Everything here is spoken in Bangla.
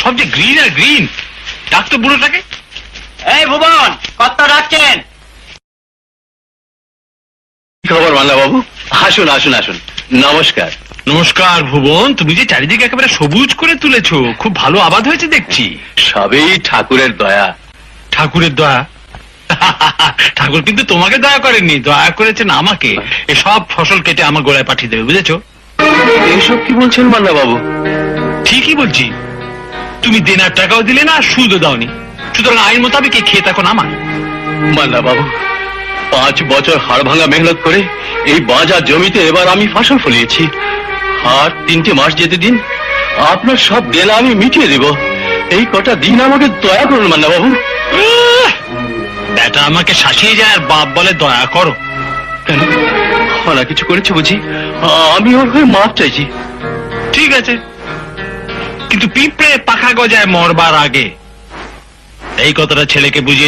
সব যে গ্রিন আর গ্রিন। ডাক তো বুড়োটাকে। এই ভুবন, কত ডাকছেন? খবর মাল্লা বাবু? আসুন আসুন আসুন, নমস্কার। নমস্কার ভুবন, তুমি যে চারিদিকে একেবারে সবুজ করে তুলেছো, খুব ভালো আবাদ হয়েছে দেখছি। সবই ঠাকুরের দয়া। ঠাকুরের দয়া? ঠাকুর কিন্তু তোমাকে দয়া করেননি, দয়া করেছেন আমাকে। এসব ফসল কেটে আমার গোড়ায় পাঠিয়ে দেবে, বুঝেছো? এইসব কি বলছেন মাল্লা বাবু? ঠিকই বলছি। তুমি দেনার টাকাও দিলে না, সুদও দাওনি, সুতরাং আইন মোতাবেক এই ক্ষেত এখন আমার। মাল্লা বাবু, 5 বছর হাড় ভাঙা মেহনত করে এই বাজার জমিতে এবার আমি ফসল ফলিয়েছি। আর 3টে মাস যেতে দিন, আপনার সব দেনা আমি মিটিয়ে দেব। এই কটা দিন আমাকে দয়া করুন মাল্লা বাবু। বেটা আমাকে শাসিয়ে যায় আর বাপ বলে দয়া করো। কেন, ওরা কিছু করেছে বুঝি? আমি ওর হয়ে মাপ চাইছি। ঠিক আছে, কিন্তু পিঁপড়ে পাখা গজায় মরবার আগে, এই কথাটা ছেলেকে বুঝিয়ে